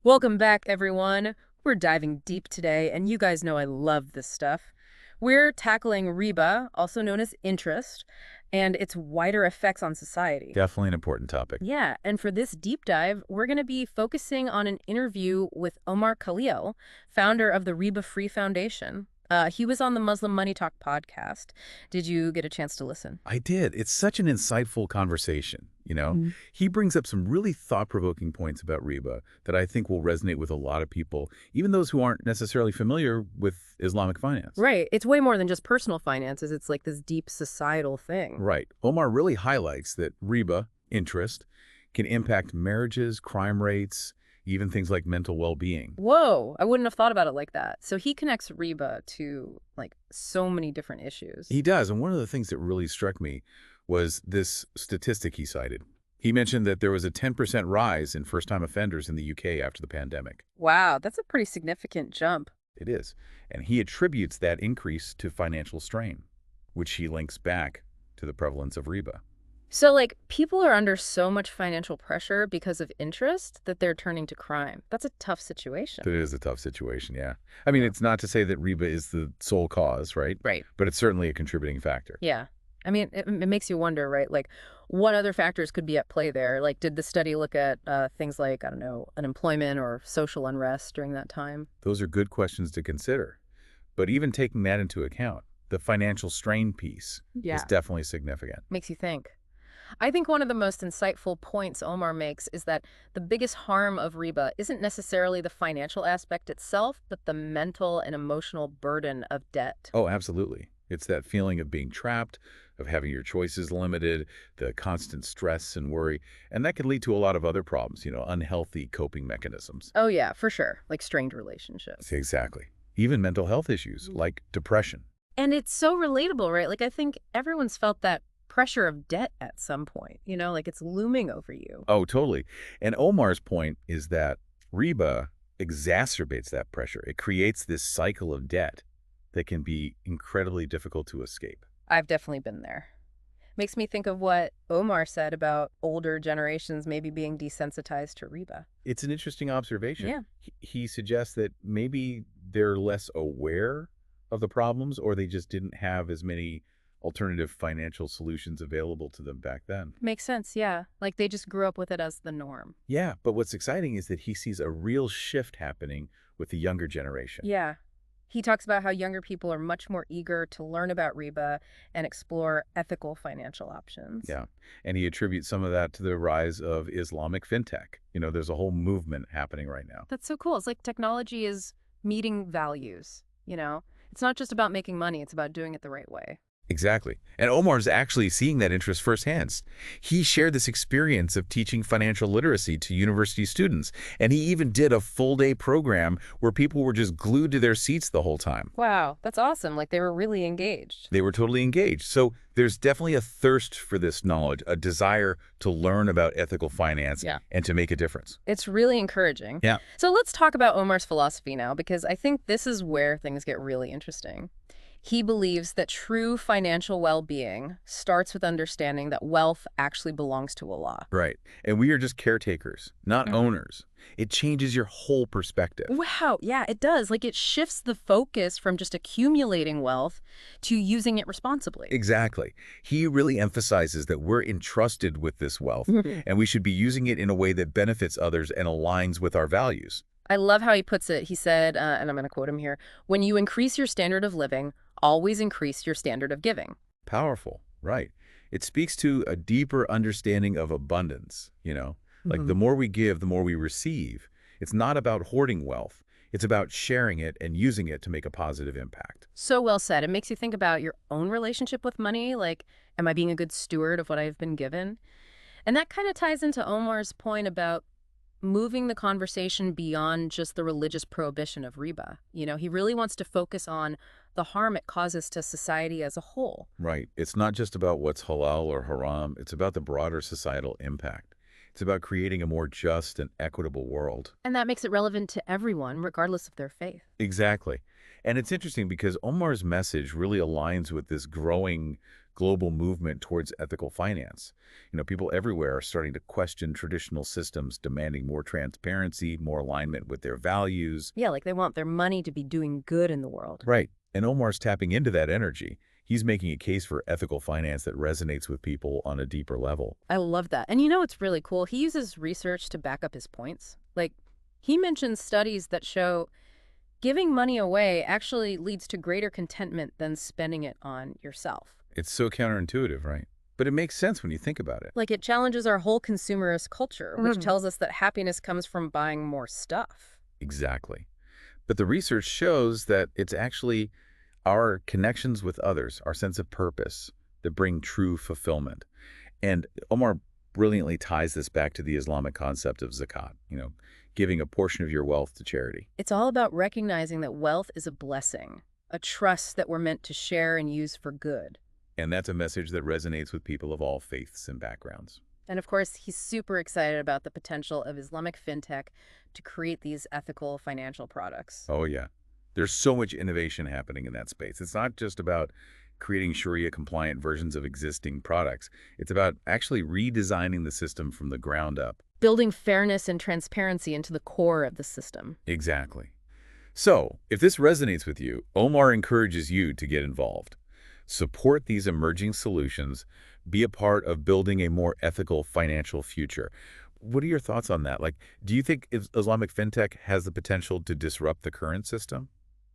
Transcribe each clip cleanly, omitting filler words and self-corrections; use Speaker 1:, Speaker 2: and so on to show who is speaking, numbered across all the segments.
Speaker 1: Welcome back, everyone. We're diving deep today, and you guys know I love this stuff. We're tackling riba, also known as interest, and its wider effects on society.
Speaker 2: Definitely an important topic.
Speaker 1: Yeah, and for this deep dive, we're going to be focusing on an interview with Omar Khaleil, founder of the Riba Free Foundation. He was on the Muslim Money Talk podcast. Did you get a chance to listen?
Speaker 2: I did. It's such an insightful conversation, you know?
Speaker 1: Mhm.
Speaker 2: He brings up some really thought-provoking points about riba that I think will resonate with a lot of people, even those who aren't necessarily familiar with Islamic finance.
Speaker 1: Right. It's way more than just personal finances. It's like this deep societal thing.
Speaker 2: Right. Omar really highlights that riba, interest, can impact marriages, crime rates, even things like mental well-being.
Speaker 1: Whoa, I wouldn't have thought about it like that. So he connects Reba to like so many different issues.
Speaker 2: He does, and one of the things that really struck me was this statistic he cited. He mentioned that there was a 10% rise in first-time offenders in the UK after the pandemic.
Speaker 1: Wow, that's a pretty significant jump.
Speaker 2: It is. And he attributes that increase to financial strain, which he links back to the prevalence of riba.
Speaker 1: So like people are under so much financial pressure because of interest that they're turning to crime. That's a tough situation.
Speaker 2: It is a tough situation, yeah. I mean, it's not to say that riba is the sole cause, right?
Speaker 1: Right.
Speaker 2: But it's certainly a contributing factor.
Speaker 1: Yeah. I mean, it makes you wonder, right? Like, what other factors could be at play there? Like, did the study look at things like, I don't know, unemployment or social unrest during that time?
Speaker 2: Those are good questions to consider. But even taking that into account, the financial strain piece is
Speaker 1: Yeah.
Speaker 2: definitely significant.
Speaker 1: Makes you think. I think one of the most insightful points Omar makes is that the biggest harm of riba isn't necessarily the financial aspect itself, but the mental and emotional burden of debt.
Speaker 2: Oh, absolutely. It's that feeling of being trapped, of having your choices limited, the constant stress and worry, and that can lead to a lot of other problems, unhealthy coping mechanisms.
Speaker 1: Oh, yeah, for sure. Like strained relationships.
Speaker 2: Exactly. Even mental health issues like depression.
Speaker 1: And it's so relatable, right? Like, I think everyone's felt that pressure of debt at some point, like it's looming over you.
Speaker 2: Oh, totally. And Omar's point is that riba exacerbates that pressure. It creates this cycle of debt that can be incredibly difficult to escape.
Speaker 1: I've definitely been there. Makes me think of what Omar said about older generations maybe being desensitized to riba.
Speaker 2: It's an interesting observation.
Speaker 1: Yeah.
Speaker 2: He suggests that maybe they're less aware of the problems or they just didn't have as many alternative financial solutions available to them back then.
Speaker 1: Makes sense, yeah. Like they just grew up with it as the norm.
Speaker 2: Yeah, but what's exciting is that he sees a real shift happening with the younger generation.
Speaker 1: Yeah. He talks about how younger people are much more eager to learn about riba and explore ethical financial options.
Speaker 2: Yeah, and he attributes some of that to the rise of Islamic fintech. There's a whole movement happening right now.
Speaker 1: That's so cool. It's like technology is meeting values. It's not just about making money, it's about doing it the right way.
Speaker 2: Exactly. And Omar's actually seeing that interest firsthand. He shared this experience of teaching financial literacy to university students, and he even did a full-day program where people were just glued to their seats the whole time.
Speaker 1: Wow, that's awesome. Like they were really engaged.
Speaker 2: They were totally engaged. So there's definitely a thirst for this knowledge, a desire to learn about ethical finance
Speaker 1: Yeah.
Speaker 2: and to make a difference.
Speaker 1: It's really encouraging.
Speaker 2: Yeah.
Speaker 1: So let's talk about Omar's philosophy now, because I think this is where things get really interesting. He believes that true financial well-being starts with understanding that wealth actually belongs to Allah.
Speaker 2: Right. And we are just caretakers, not owners. It changes your whole perspective.
Speaker 1: Wow, yeah, it does. Like it shifts the focus from just accumulating wealth to using it responsibly.
Speaker 2: Exactly. He really emphasizes that we're entrusted with this wealth, and we should be using it in a way that benefits others and aligns with our values.
Speaker 1: I love how he puts it. He said, and I'm going to quote him here, "When you increase your standard of living, always increase your standard of giving."
Speaker 2: Powerful, right. It speaks to a deeper understanding of abundance. Like the more we give, the more we receive. It's not about hoarding wealth. It's about sharing it and using it to make a positive impact.
Speaker 1: So well said. It makes you think about your own relationship with money. Like, am I being a good steward of what I've been given? And that kind of ties into Omar's point about moving the conversation beyond just the religious prohibition of riba. He really wants to focus on the harm it causes to society as a whole.
Speaker 2: Right. It's not just about what's halal or haram. It's about the broader societal impact. It's about creating a more just and equitable world.
Speaker 1: And that makes it relevant to everyone, regardless of their faith.
Speaker 2: Exactly. And it's interesting because Omar's message really aligns with this growing global movement towards ethical finance. People everywhere are starting to question traditional systems, demanding more transparency, more alignment with their values.
Speaker 1: Yeah, like they want their money to be doing good in the world.
Speaker 2: Right. And Omar's tapping into that energy. He's making a case for ethical finance that resonates with people on a deeper level.
Speaker 1: I love that. And what's really cool? He uses research to back up his points. Like, he mentions studies that show giving money away actually leads to greater contentment than spending it on yourself.
Speaker 2: It's so counterintuitive, right? But it makes sense when you think about it.
Speaker 1: Like, it challenges our whole consumerist culture, which tells us that happiness comes from buying more stuff.
Speaker 2: Exactly. But the research shows that it's actually our connections with others, our sense of purpose, that bring true fulfillment. And Omar brilliantly ties this back to the Islamic concept of zakat, giving a portion of your wealth to charity.
Speaker 1: It's all about recognizing that wealth is a blessing, a trust that we're meant to share and use for good.
Speaker 2: And that's a message that resonates with people of all faiths and backgrounds.
Speaker 1: And of course, he's super excited about the potential of Islamic fintech to create these ethical financial products.
Speaker 2: Oh, yeah. There's so much innovation happening in that space. It's not just about creating Sharia-compliant versions of existing products. It's about actually redesigning the system from the ground up.
Speaker 1: Building fairness and transparency into the core of the system.
Speaker 2: Exactly. So, if this resonates with you, Omar encourages you to get involved. Support these emerging solutions. Be a part of building a more ethical financial future. What are your thoughts on that? Do you think Islamic fintech has the potential to disrupt the current system?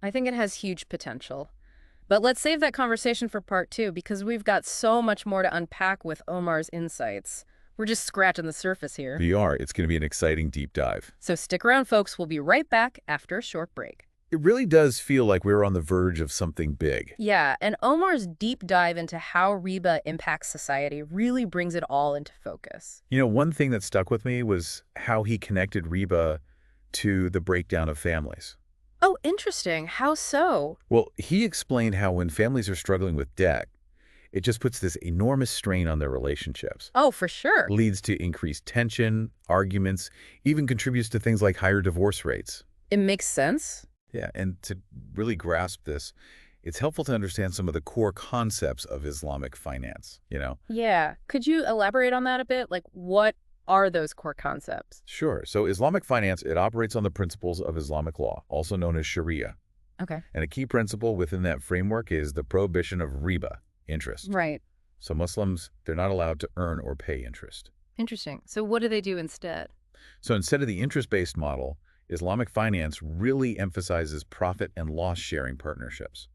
Speaker 1: I think it has huge potential. But let's save that conversation for part 2 because we've got so much more to unpack with Omar's insights. We're just scratching the surface here.
Speaker 2: We are. It's going to be an exciting deep dive.
Speaker 1: So stick around, folks. We'll be right back after a short break.
Speaker 2: It really does feel like we're on the verge of something big.
Speaker 1: Yeah, and Omar's deep dive into how Riba impacts society really brings it all into focus.
Speaker 2: One thing that stuck with me was how he connected Riba to the breakdown of families.
Speaker 1: Oh, interesting. How so?
Speaker 2: Well, he explained how when families are struggling with debt, it just puts this enormous strain on their relationships.
Speaker 1: Oh, for sure.
Speaker 2: Leads to increased tension, arguments, even contributes to things like higher divorce rates.
Speaker 1: It makes sense.
Speaker 2: Yeah, and to really grasp this, it's helpful to understand some of the core concepts of Islamic finance,
Speaker 1: Yeah. Could you elaborate on that a bit? Like, what are those core concepts?
Speaker 2: Sure. So Islamic finance, it operates on the principles of Islamic law, also known as Sharia.
Speaker 1: Okay.
Speaker 2: And a key principle within that framework is the prohibition of riba, interest.
Speaker 1: Right.
Speaker 2: So Muslims, they're not allowed to earn or pay interest.
Speaker 1: Interesting. So what do they do instead?
Speaker 2: So instead of the interest-based model, Islamic finance really emphasizes profit and loss-sharing partnerships.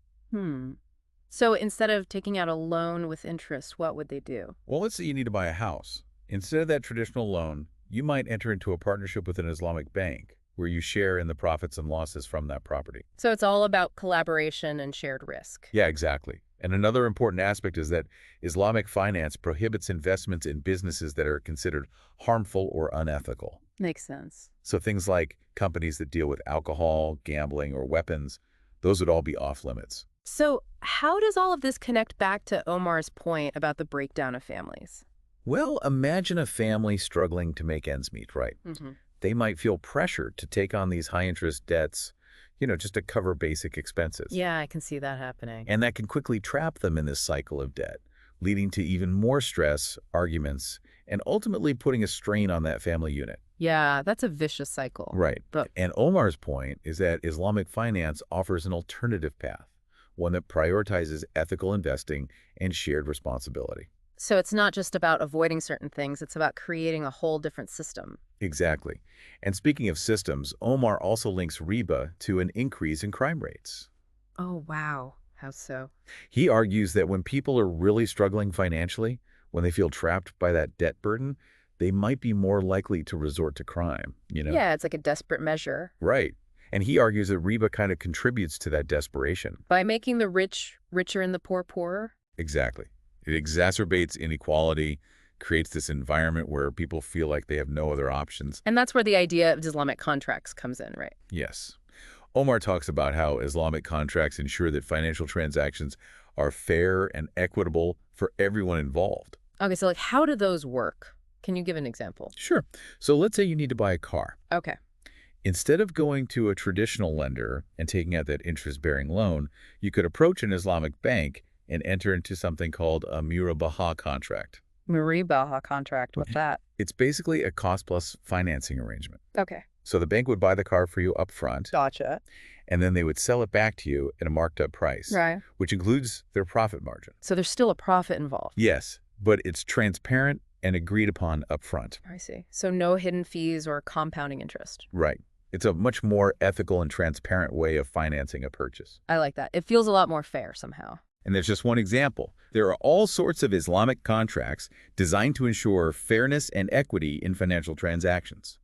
Speaker 1: So instead of taking out a loan with interest, what would they do?
Speaker 2: Well, let's say you need to buy a house. Instead of that traditional loan, you might enter into a partnership with an Islamic bank where you share in the profits and losses from that property.
Speaker 1: So it's all about collaboration and shared risk.
Speaker 2: Yeah, exactly. And another important aspect is that Islamic finance prohibits investments in businesses that are considered harmful or unethical.
Speaker 1: Makes sense.
Speaker 2: So things like companies that deal with alcohol, gambling, or weapons, those would all be off limits.
Speaker 1: So how does all of this connect back to Omar's point about the breakdown of families?
Speaker 2: Well, imagine a family struggling to make ends meet, right? They might feel pressured to take on these high-interest debts, just to cover basic expenses.
Speaker 1: Yeah, I can see that happening.
Speaker 2: And that can quickly trap them in this cycle of debt, leading to even more stress, arguments, and ultimately putting a strain on that family unit.
Speaker 1: Yeah, that's a vicious cycle.
Speaker 2: Right.
Speaker 1: But
Speaker 2: And Omar's point is that Islamic finance offers an alternative path, one that prioritizes ethical investing and shared responsibility.
Speaker 1: so it's not just about avoiding certain things, it's about creating a whole different system.
Speaker 2: Exactly. And speaking of systems, Omar also links riba to an increase in crime rates.
Speaker 1: Oh, wow. How so?
Speaker 2: He argues that when people are really struggling financially, when they feel trapped by that debt burden, they might be more likely to resort to crime.
Speaker 1: Yeah, it's like a desperate measure.
Speaker 2: Right. And he argues that riba kind of contributes to that desperation.
Speaker 1: By making the rich richer and the poor poorer?
Speaker 2: Exactly. It exacerbates inequality, creates this environment where people feel like they have no other options.
Speaker 1: And that's where the idea of Islamic contracts comes in, right?
Speaker 2: Yes. Omar talks about how Islamic contracts ensure that financial transactions are fair and equitable for everyone involved.
Speaker 1: Okay, so like how do those work? Can you give an example?
Speaker 2: Sure. So let's say you need to buy a car.
Speaker 1: Okay.
Speaker 2: Instead of going to a traditional lender and taking out that interest-bearing loan, you could approach an Islamic bank and enter into something called a Murabaha contract.
Speaker 1: Riba contract. What's that?
Speaker 2: It's basically a cost-plus financing arrangement.
Speaker 1: Okay.
Speaker 2: So the bank would buy the car for you up front,
Speaker 1: Gotcha.
Speaker 2: and then they would sell it back to you at a marked-up price,
Speaker 1: Right.
Speaker 2: which includes their profit margin.
Speaker 1: So there's still a profit involved.
Speaker 2: Yes, but it's transparent and agreed upon up front.
Speaker 1: I see. So no hidden fees or compounding interest.
Speaker 2: Right. It's a much more ethical and transparent way of financing a purchase.
Speaker 1: I like that. It feels a lot more fair somehow.
Speaker 2: And there's just one example. There are all sorts of Islamic contracts designed to ensure fairness and equity in financial transactions.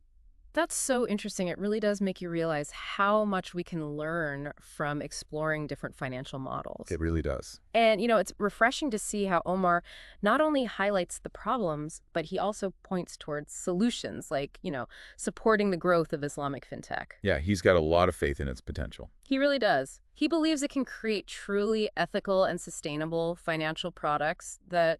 Speaker 1: That's so interesting. It really does make you realize how much we can learn from exploring different financial models.
Speaker 2: It really does.
Speaker 1: And, it's refreshing to see how Omar not only highlights the problems, but he also points towards solutions like, supporting the growth of Islamic fintech.
Speaker 2: Yeah, he's got a lot of faith in its potential.
Speaker 1: He really does. He believes it can create truly ethical and sustainable financial products that,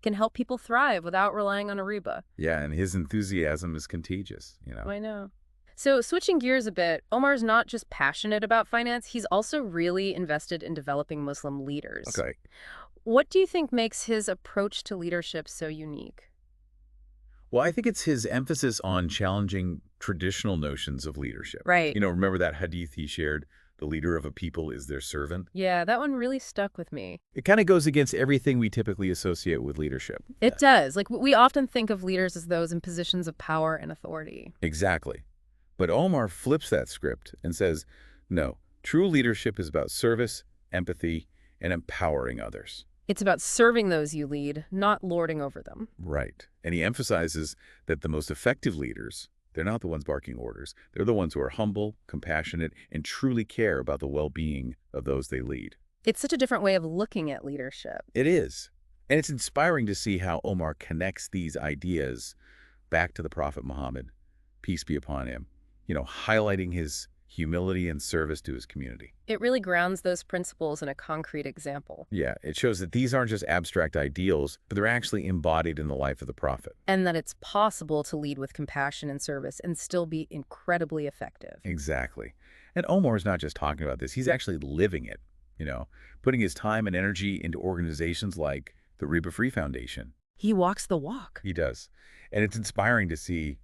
Speaker 1: can help people thrive without relying on a riba.
Speaker 2: Yeah, and his enthusiasm is contagious,
Speaker 1: I know. So switching gears a bit, Omar's not just passionate about finance, he's also really invested in developing Muslim leaders.
Speaker 2: Okay.
Speaker 1: What do you think makes his approach to leadership so unique?
Speaker 2: Well, I think it's his emphasis on challenging traditional notions of leadership.
Speaker 1: Right.
Speaker 2: Remember that hadith he shared, the leader of a people is their servant?
Speaker 1: Yeah, that one really stuck with me.
Speaker 2: It kind of goes against everything we typically associate with leadership.
Speaker 1: It does. Like, we often think of leaders as those in positions of power and authority.
Speaker 2: Exactly. But Omar flips that script and says, no, true leadership is about service, empathy, and empowering others.
Speaker 1: It's about serving those you lead, not lording over them.
Speaker 2: Right. And he emphasizes that the most effective leaders, they're not the ones barking orders. They're the ones who are humble, compassionate, and truly care about the well-being of those they lead.
Speaker 1: It's such a different way of looking at leadership.
Speaker 2: It is. And it's inspiring to see how Omar connects these ideas back to the Prophet Muhammad, peace be upon him, highlighting his humility and service to his community.
Speaker 1: It really grounds those principles in a concrete example.
Speaker 2: Yeah, it shows that these aren't just abstract ideals, but they're actually embodied in the life of the Prophet.
Speaker 1: And that it's possible to lead with compassion and service and still be incredibly effective.
Speaker 2: Exactly. And Omar's not just talking about this, he's actually living it, putting his time and energy into organizations like the Riba Free Foundation.
Speaker 1: He walks the walk.
Speaker 2: He does. And it's inspiring to see,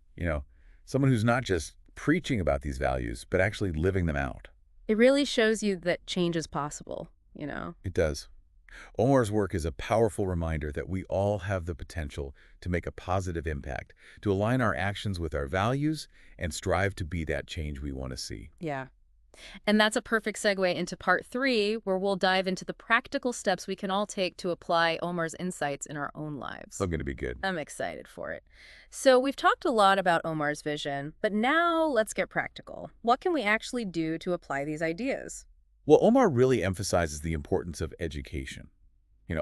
Speaker 2: someone who's not just preaching about these values, but actually living them out.
Speaker 1: It really shows you that change is possible,
Speaker 2: It does. Omar's work is a powerful reminder that we all have the potential to make a positive impact, to align our actions with our values, and strive to be that change we want to see.
Speaker 1: Yeah. And that's a perfect segue into part 3, where we'll dive into the practical steps we can all take to apply Omar's insights in our own lives.
Speaker 2: So going to be good.
Speaker 1: I'm excited for it. So we've talked a lot about Omar's vision, but now let's get practical. What can we actually do to apply these ideas?
Speaker 2: Well, Omar really emphasizes the importance of education,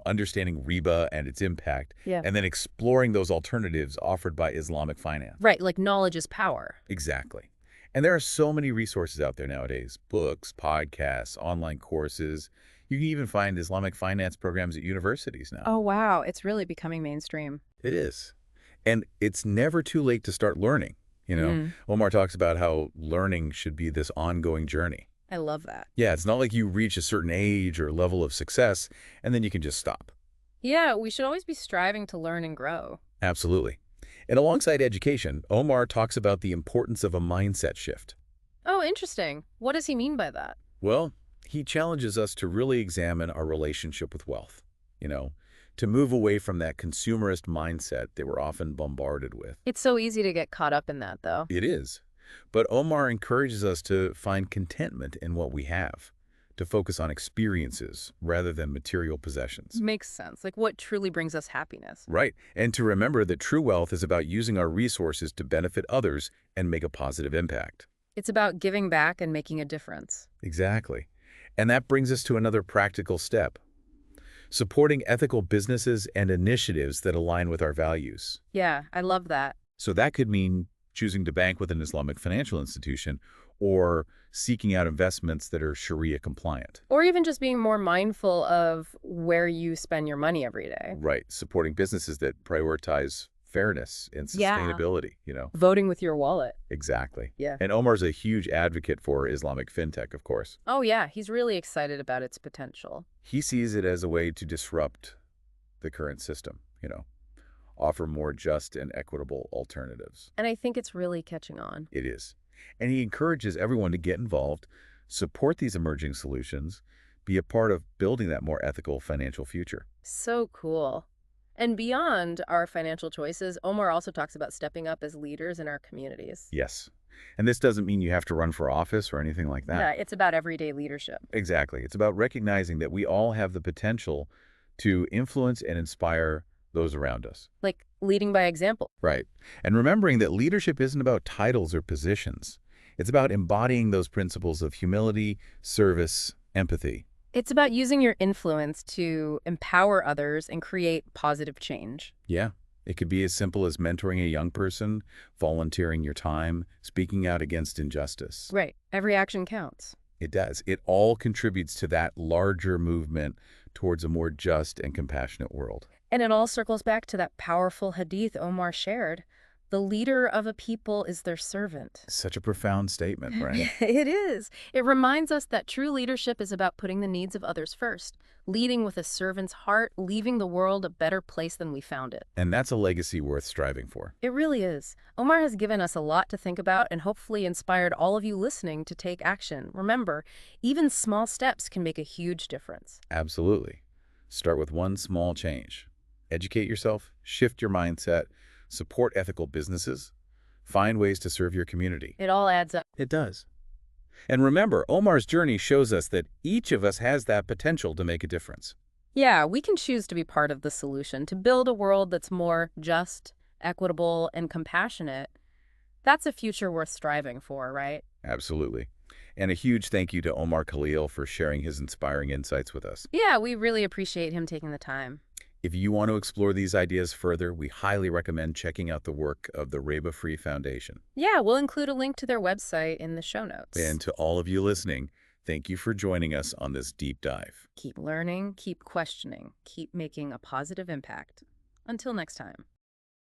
Speaker 2: understanding riba and its impact,
Speaker 1: Yeah.
Speaker 2: and then exploring those alternatives offered by Islamic finance.
Speaker 1: Right, like knowledge is power.
Speaker 2: Exactly. And there are so many resources out there nowadays, books, podcasts, online courses. You can even find Islamic finance programs at universities now.
Speaker 1: Oh, wow. It's really becoming mainstream.
Speaker 2: It is. And it's never too late to start learning. Omar talks about how learning should be this ongoing journey.
Speaker 1: I love that.
Speaker 2: Yeah, it's not like you reach a certain age or level of success and then you can just stop.
Speaker 1: Yeah, we should always be striving to learn and grow.
Speaker 2: Absolutely. And alongside education, Omar talks about the importance of a mindset shift.
Speaker 1: Oh, interesting. What does he mean by that?
Speaker 2: Well, he challenges us to really examine our relationship with wealth, to move away from that consumerist mindset that we're often bombarded with.
Speaker 1: It's so easy to get caught up in that, though.
Speaker 2: It is. But Omar encourages us to find contentment in what we have, to focus on experiences rather than material possessions.
Speaker 1: Makes sense. Like what truly brings us happiness.
Speaker 2: Right. And to remember that true wealth is about using our resources to benefit others and make a positive impact.
Speaker 1: It's about giving back and making a difference.
Speaker 2: Exactly. And that brings us to another practical step: supporting ethical businesses and initiatives that align with our values.
Speaker 1: Yeah, I love that.
Speaker 2: So that could mean choosing to bank with an Islamic financial institution or seeking out investments that are Sharia compliant.
Speaker 1: Or even just being more mindful of where you spend your money every day.
Speaker 2: Right. Supporting businesses that prioritize fairness and
Speaker 1: Yeah.
Speaker 2: sustainability.
Speaker 1: Voting with your wallet.
Speaker 2: Exactly.
Speaker 1: Yeah.
Speaker 2: And Omar's a huge advocate for Islamic fintech, of course.
Speaker 1: Oh, yeah. He's really excited about its potential.
Speaker 2: He sees it as a way to disrupt the current system, offer more just and equitable alternatives.
Speaker 1: And I think it's really catching on.
Speaker 2: It is. And he encourages everyone to get involved, support these emerging solutions, be a part of building that more ethical financial future.
Speaker 1: So cool. And beyond our financial choices, Omar also talks about stepping up as leaders in our communities.
Speaker 2: Yes. And this doesn't mean you have to run for office or anything like
Speaker 1: Yeah,
Speaker 2: that.
Speaker 1: it's about everyday leadership.
Speaker 2: Exactly. It's about recognizing that we all have the potential to influence and inspire those around us.
Speaker 1: Like leading by example.
Speaker 2: Right. And remembering that leadership isn't about titles or positions. It's about embodying those principles of humility, service, empathy.
Speaker 1: It's about using your influence to empower others and create positive change.
Speaker 2: Yeah. It could be as simple as mentoring a young person, volunteering your time, speaking out against injustice.
Speaker 1: Right. Every action counts.
Speaker 2: It does. It all contributes to that larger movement towards a more just and compassionate world.
Speaker 1: And it all circles back to that powerful hadith Omar shared. The leader of a people is their servant.
Speaker 2: Such a profound statement, right?
Speaker 1: It is. It reminds us that true leadership is about putting the needs of others first, leading with a servant's heart, leaving the world a better place than we found it.
Speaker 2: And that's a legacy worth striving for.
Speaker 1: It really is. Omar has given us a lot to think about and hopefully inspired all of you listening to take action. Remember, even small steps can make a huge difference.
Speaker 2: Absolutely. Start with one small change. Educate yourself, shift your mindset, support ethical businesses, find ways to serve your community.
Speaker 1: It all adds up.
Speaker 2: It does. And remember, Omar's journey shows us that each of us has that potential to make a difference.
Speaker 1: Yeah, we can choose to be part of the solution, to build a world that's more just, equitable, and compassionate. That's a future worth striving for, right?
Speaker 2: Absolutely. And a huge thank you to Omar Khaleil for sharing his inspiring insights with us.
Speaker 1: Yeah, we really appreciate him taking the time.
Speaker 2: If you want to explore these ideas further, we highly recommend checking out the work of the Riba Free Foundation.
Speaker 1: Yeah, we'll include a link to their website in the show notes.
Speaker 2: And to all of you listening, thank you for joining us on this deep dive.
Speaker 1: Keep learning, keep questioning, keep making a positive impact. Until next time.